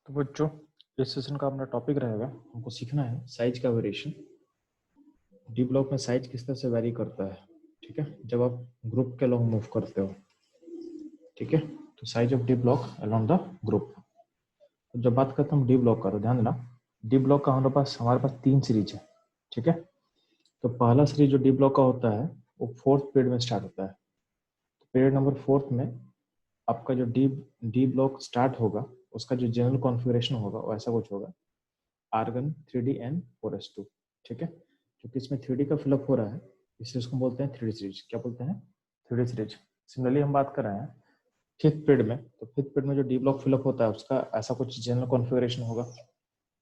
तो बच्चों, इस सेशन का अपना टॉपिक रहेगा, हमको सीखना है साइज का वेरिएशन। डी ब्लॉक में साइज किस तरह से वेरी करता है। ठीक है, जब आप ग्रुप के अलॉन्ग मूव करते हो, ठीक है, तो size of D block along the group. तो जब बात करते हैं हम डी ब्लॉक का, तो ध्यान देना डी ब्लॉक का हमारे पास 3 सीरीज है। ठीक है, तो पहला सीरीज जो डी ब्लॉक का होता है वो 4th पीरियड में स्टार्ट होता है। तो पीरियड नंबर 4th में आपका जो डी डी ब्लॉक स्टार्ट होगा, उसका जो जनरल कॉन्फ़िगरेशन होगा वो ऐसा कुछ होगा, आर्गन 3D N4s2। ठीक है, क्योंकि इसमें 3D का फिलअप हो रहा है, इसलिए उसको बोलते हैं 3D सीरीज। क्या बोलते हैं? 3D series. सिमिलरली हम बात कर रहे हैं 5th पीरियड में, तो 5th पीरियड में जो डी ब्लॉक फिलअप होता है उसका ऐसा कुछ जनरल कॉन्फ़िगरेशन होगा,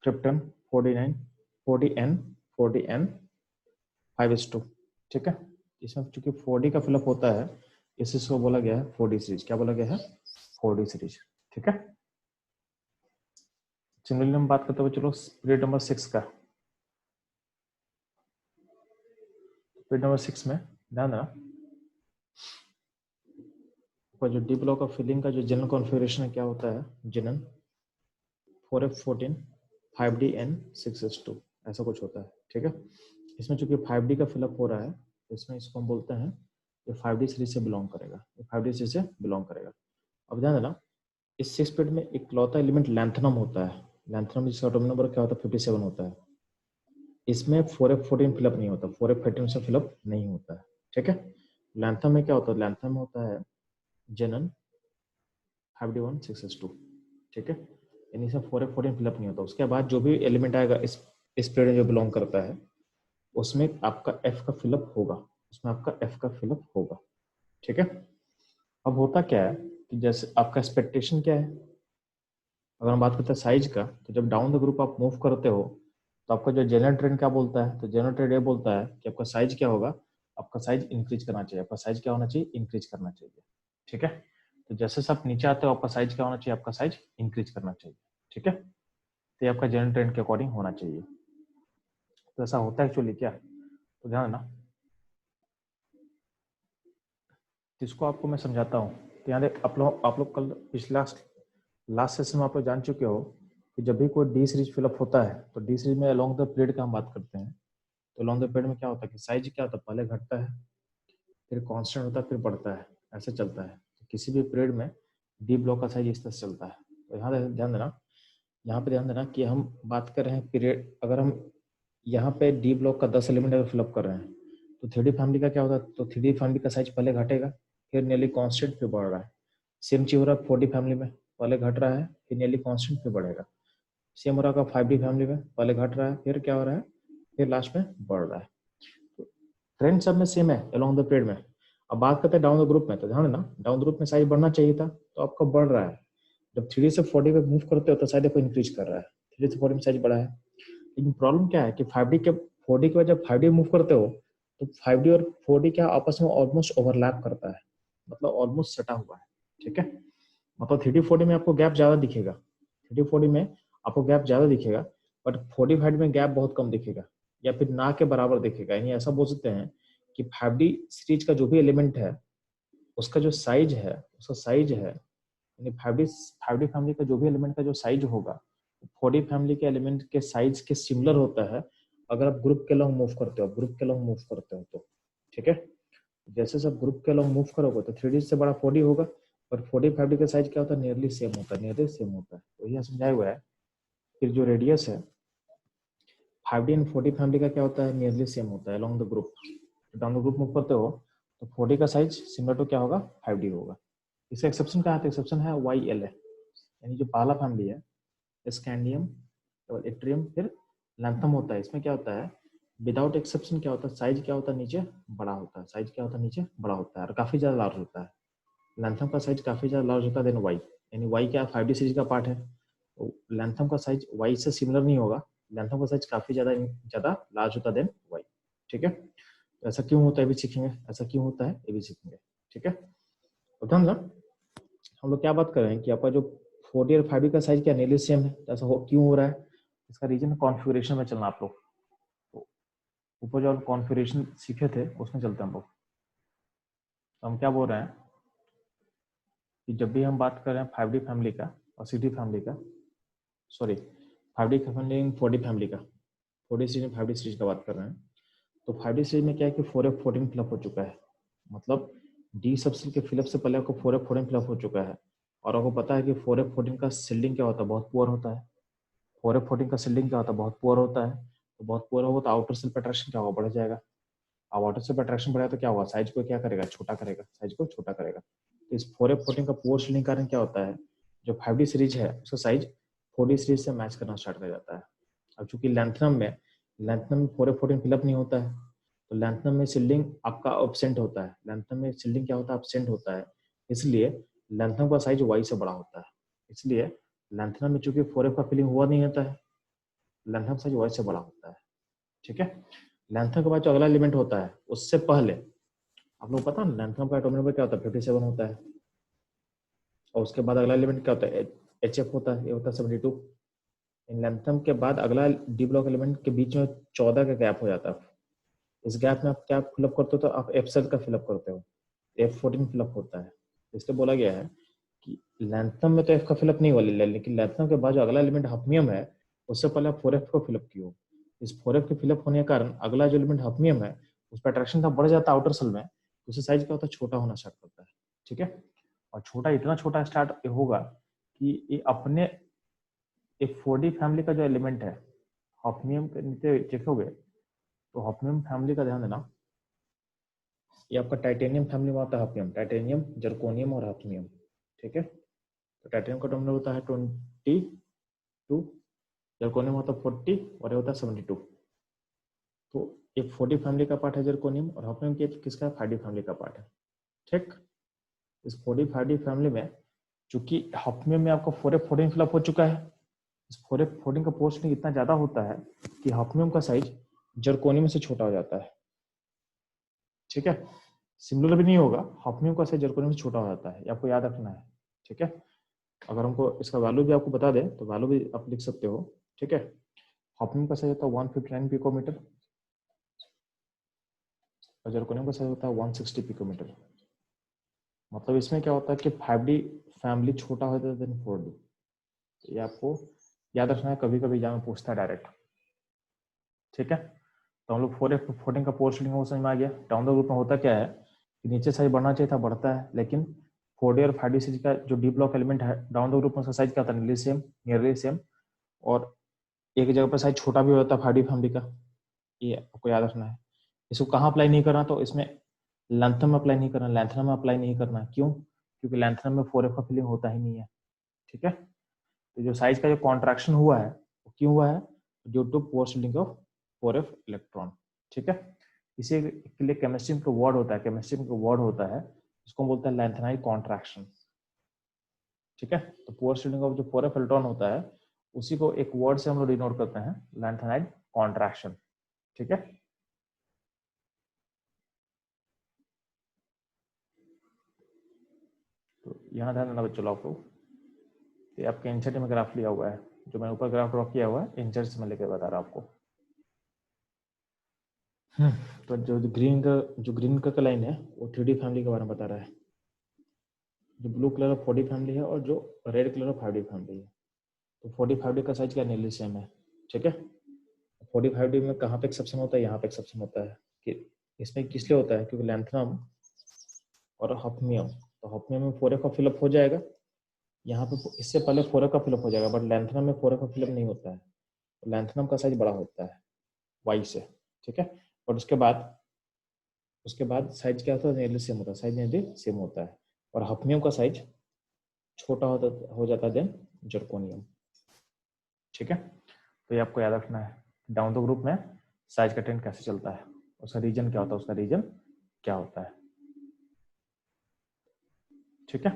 krypton 4D9 4D N 4D N 5s2। ठीक है, इसमें चूंकि 4D का फिलअप होता है इसलिए इसको बोला गया है 4D सीरीज। क्या बोला गया है? 4D series. ठीक है, सिमिलरली हम बात करते हुए चलो पीरियड नंबर 6 का। पीरियड नंबर 6 में ध्यान देना जो डी ब्लॉक ऑफ फिलिंग का जो जनरल कॉन्फ़िगरेशन है क्या होता है, जनन 4F14 5DN 6s2 ऐसा कुछ होता है। ठीक है, इसमें चूंकि 5D का फिलअप हो रहा है तो इसमें इसको हम बोलते हैं ये 5D सीरीज से बिलोंग करेगा, ये 5D सीरीज से बिलोंग करेगा। अब ध्यान देना इस 6 पीरियड में एक लौता एलिमेंट लैंथनम होता है। लैंथनम जिसका एटॉमिक नंबर क्या होता है 57 होता है। इसमें 4F14 फिलअप नहीं होता, 4F13 से फिलअप नहीं होता है। ठीक है, लैंथनम में क्या होता है? लैंथनम में होता है जनन 5D1 6s2। ठीक है, यानी इसमें 4F14 फिलअप नहीं होता। उसके बाद जो भी एलिमेंट आएगा इस पीरियड में जो बिलोंग करता है उसमें आपका F का फिलअप होगा, उसमें आपका F का फिलअप होगा। ठीक है, अब होता क्या है कि जैसे आपका एक्सपेक्टेशन क्या है, अगर हम बात करते हैं साइज का, तो जब डाउन द ग्रुप आप मूव करते हो तो आपका जो जनरल ट्रेंड क्या बोलता है, तो जनरल ट्रेंड ये बोलता है कि आपका साइज क्या होगा, आपका साइज इंक्रीज करना चाहिए। आपका साइज क्या होना चाहिए? इंक्रीज करना चाहिए। ठीक है, तो जैसे से आप नीचे आते हो आपका साइज क्या होना चाहिए? आपका साइज इंक्रीज करना चाहिए। ठीक है, तो ये आपका जनरल ट्रेंड के अकॉर्डिंग होना चाहिए। तो ऐसा होता है एक्चुअली क्या, तो ध्यान ना जिसको आपको मैं समझाता हूँ। तो यहाँ आप लोग कल पिछला लास्ट सेशन में आप लोग जान चुके हो कि जब भी कोई डी सीरीज फिलअप होता है तो डी सीरीज में अलोंग द पीरियड का हम बात करते हैं। तो अलोंग द पीरियड में क्या होता है कि साइज क्या होता है, पहले घटता है फिर कांस्टेंट होता है फिर बढ़ता है, ऐसे चलता है। तो किसी भी पीरियड में डी ब्लॉक का साइज इस तरह से चलता है। तो यहाँ ध्यान देना, यहाँ पे ध्यान देना कि हम बात कर रहे हैं पीरियड, अगर हम यहाँ पे डी ब्लॉक का 10 एलिमेंट अगर फिलअप कर रहे हैं तो 3D फैमिली का क्या होता है, तो 3D फैमिली का साइज पहले घटेगा फिर नियरली कांस्टेंट फिर बढ़ रहा है। सेम चीज हो रहा है 4D फैमिली में, पहले घट रहा है फिर नियरली कांस्टेंट फिर बढ़ेगा। सेम हो रहा है 5D फैमिली में, पहले घट रहा है फिर क्या हो रहा है, फिर लास्ट में बढ़ रहा है। तो ट्रेंड सब में सेम है अलोंग द पीरियड में। अब बात करते हैं डाउन द ग्रुप में, तो ध्यान देना डाउन द ग्रुप में साइज बढ़ना चाहिए था तो आपका बढ़ रहा है। जब 3D से 4D पे मूव करते हो तो साइज आपको इंक्रीज कर रहा है, 3D से 4D में साइज बढ़ा है। लेकिन प्रॉब्लम क्या है कि 5D के 4D के बाद जब 5D मूव करते हो तो 5D और 4D क्या आपस में ऑलमोस्ट ओवरलैप करता है, मतलब ऑलमोस्ट सटा हुआ है। ठीक है, मतलब 3D 4D में आपको गैप ज्यादा दिखेगा, 3D 4D में आपको गैप ज्यादा दिखेगा, बट 4D 5D में गैप बहुत कम दिखेगा या फिर ना के बराबर दिखेगा। यानी ऐसा बोल सकते हैं कि 5D सीरीज का जो भी एलिमेंट है उसका जो साइज है, उसका साइज है यानी 5D फैमिली का जो भी एलिमेंट का जो साइज होगा 4D फैमिली के एलिमेंट के साइज के सिमिलर होता है अगर आप ग्रुप के लॉन्ग मूव करते हो, ग्रुप के लॉन्ग मूव करते हो तो। ठीक है, जैसे सब ग्रुप के लॉन्ग मूव करोगे तो 3D से बड़ा 4D होगा, और 4D 5D का साइज क्या होता है? नियरली सेम होता है, नियरली सेम होता है। तो यह समझाया हुआ है। फिर जो रेडियस है 5D एंड 4D फैमिली का क्या होता है? नियरली सेम होता है along the group. Down the group move करते हो तो 4D का साइज सिमिलर टू क्या होगा? 5D होगा। इसका एक्सेप्शन क्या है? एक्सेप्शन है YLA, यानी जो पहला फैमिली है स्कैंडियम इट्रियम फिर लैंथम होता है। इसमें क्या होता है? विदाउट एक्सेप्शन क्या होता है? साइज क्या होता है? नीचे बड़ा होता है। साइज क्या होता है? नीचे बड़ा होता है और काफी ज्यादा लार्ज होता है। लैंथम का साइज काफी ज्यादा लार्ज होता है देन वाई, यानी वाई क्या 5D सीरीज का पार्ट है। तो लैंथम का साइज वाई से सिमिलर नहीं होगा, लैंथम का साइज काफी ज्यादा ज्यादा लार्ज होता है देन वाई। ठीक है, तो ऐसा क्यों होता है भी सीखेंगे, ऐसा क्यों होता है ये भी सीखेंगे। ठीक है, तो ध्यान रखना हम लोग क्या बात कर रहे हैं कि आपका जो 4D और 5D का साइज क्या नियरली सेम है, तो ऐसा क्यों हो रहा है? इसका रीजन कॉन्फ़िगरेशन में चलना आप लोग। तो ऊपर जो कॉन्फ़िगरेशन सीखे थे उसमें चलते हैं हम लोग। तो हम क्या बोल रहे हैं कि जब भी हम बात कर रहे हैं 5D फैमिली का और 6D फैमिली का, sorry 5D family 4D family का, 4D सीरीज में 5D सीरीज का बात कर रहे हैं। तो 5D सीरीज में क्या है कि 4F14 फिलअप हो चुका है, मतलब डी सबसेल के फिलअप से पहले आपको 4F14 फिलअप हो चुका है। और आपको पता है कि 4F14 का सील्डिंग क्या होता है, बहुत पुअर होता है। 4F14 का सील्डिंग क्या होता है, बहुत पुअर होता है। तो बहुत पुअर होगा तो आउटर सेल पे अट्रैक्शन क्या होगा, बढ़ जाएगा। अब आउटर सेल पे अट्रैक्शन बढ़ेगा तो क्या होगा, साइज को क्या करेगा, छोटा करेगा, साइज को छोटा करेगा। तो इस 4F14 का पुअर सील्डिंग के कारण क्या होता है, जो 5D सीरीज है उसका साइज 4D सीरीज से मैच करना स्टार्ट कर जाता है। अब चूंकि लेंथनम में 4F14 फिलअप नहीं होता है, तो लेंथनम में सील्डिंग आपका एब्सेंट होता है। लेंथनम में सील्डिंग क्या होता है, एब्सेंट होता है। इसलिए लेंथनम का साइज वाई से बड़ा होता है। इसलिए लेंथनम में चूंकि 4F का फिलिंग हुआ नहीं होता है, लेंथनम साइज वाई से बड़ा होता है। ठीक है। लेंथनम के बाद जो अगला एलिमेंट होता है उससे पहले आप लोग पता है लेंथनम का एटॉमिक नंबर क्या होता है, 57 होता है। और उसके बाद अगला एलिमेंट क्या होता है, HF होता है, ये होता है 72। इन लेंथनम के बाद अगला डी ब्लॉक एलिमेंट के बीच में 14 का गैप हो जाता है। इस गैप में आप क्या फिलअप करते हो, तो आप एफ सेल का फिलअप करते हो, F14 फिलअप होता है। इसलिए बोला गया है कि लेंथनम में तो एफ का फिलअप नहीं हुआ, लेकिन लेंथनम के बाद जो अगला एलिमेंट हफनियम है उससे पहले आप 4F को फिलअप किए हो। इस 4F के फिलअप होने के कारण अगला जो एलिमेंट हफनियम है उस पर अट्रैक्शन का बढ़ जाता है आउटर सेल में, तो उससे साइज क्या होता है, छोटा होना स्टार्ट करता है। ठीक है। और छोटा इतना छोटा स्टार्ट होगा कि ये अपने एक 4D फैमिली का जो एलिमेंट है हॉफनियम के नीचे देखोगे तो हॉफनियम फैमिली का ध्यान देना, ये आपका टाइटेनियम फैमिली में आता है हॉफनियम, टाइटेनियम, जर्कोनियम और हॉफनियम। ठीक है। तो टाइटेनियम का टर्मिनल होता है 22, जर्कोनियम होता है 40 और ये होता है 72। तो एक 40 फैमिली का पार्ट है जर्कोनियम और हॉफनियम की किसका 5D फैमिली का पार्ट है। ठीक। इस 40 5D फैमिली में चूंकि हॉफनियम में आपका 4F14 फिलअप हो चुका है, इस 4F14 का पोर्शन इतना ज्यादा होता है कि हॉफनियम का साइज जर्कोनियम से छोटा हो जाता है। ठीक है। सिमिलर भी नहीं होगा, हॉफनियम का साइज जर्कोनियम से छोटा हो जाता है, ये आपको याद रखना है। ठीक है। अगर हमको इसका वैल्यू भी आपको बता दें तो वैल्यू भी आप लिख सकते हो। ठीक है। हॉफनियम का साइज होता है 159 पिकोमीटर और जर्कोनियम का साइज होता है 160 पिकोमीटर। मतलब इसमें क्या होता है कि 5D फैमिली छोटा होता है देन 4D। ये आपको याद रखना है, कभी कभी एग्जाम में पूछता है डायरेक्ट। ठीक है। तो हम लोग 4F14 का पोर्शन वो समझ में आ गया। डाउन द ग्रुप में होता क्या है कि नीचे साइज बढ़ना चाहिए था, बढ़ता है, लेकिन 4D और 5D सीरीज का जो डी ब्लॉक एलिमेंट है डाउन द ग्रुप में उसका साइज क्या होता है, नियरली सेम। और एक जगह पर साइज छोटा भी होता है 5D फैमिली का, ये आपको याद रखना है। इसको कहाँ अप्लाई नहीं करना, तो इसमें लेंथनम में अप्लाई नहीं करना, लेंथनम में अप्लाई नहीं करना। क्यों? क्योंकि लेंथनम में 4F का फिलिंग होता ही नहीं है। ठीक है। तो जो साइज का जो कॉन्ट्रैक्शन हुआ है वो क्यों हुआ है, due to poor shielding of 4F electron. ठीक है। इसी के लिए केमिस्ट्री में वर्ड होता है, केमिस्ट्री में वर्ड होता है, इसको बोलते हैं लेंथेनाइड कॉन्ट्रैक्शन। ठीक है। तो पोर सीलिंग ऑफ जो 4F इलेक्ट्रॉन होता है उसी को एक वर्ड से हम लोग डिनोट करते हैं, लेंथेनाइड कॉन्ट्रैक्शन। ठीक है। तो यहाँ ध्यान देना बच्चों आप लोग, ये आपके इंसर्ट में ग्राफ लिया हुआ है, जो मैंने ऊपर ग्राफ ड्रॉ किया हुआ है इंसर्ट से मैं लेकर बता रहा हूँ आपको। तो जो ग्रीन का लाइन है वो 3D फैमिली के बारे में बता रहा है, जो blue colour of 4D family है और जो red colour of 5D family है। तो 4D 5D का साइज क्या नियरली सेम है। ठीक है। 4D 5D में कहाँ पे एक्सेप्शन होता है, यहाँ पे एक्सेप्शन होता है। कि इसमें किस लिए होता है, क्योंकि लैंथनम और हॉफनियम, तो हॉफनियम में 4F का फिलअप हो जाएगा, यहाँ पे इससे पहले 4F का फिलअप हो जाएगा, बट लैंथनम में 4F का फिलअप नहीं होता है। तो लैंथनम का साइज बड़ा होता है वाई से। ठीक है। और उसके बाद साइज क्या होता है, नियरली सेम होता है, साइज नियरली सेम होता है। और हॉफनियम का साइज छोटा हो जाता है देन जर्कोनियम। ठीक है। तो ये आपको याद रखना है, डाउन द ग्रुप में साइज का ट्रेंड कैसे चलता है, उसका रीजन क्या होता है, उसका रीजन क्या होता है। ठीक है।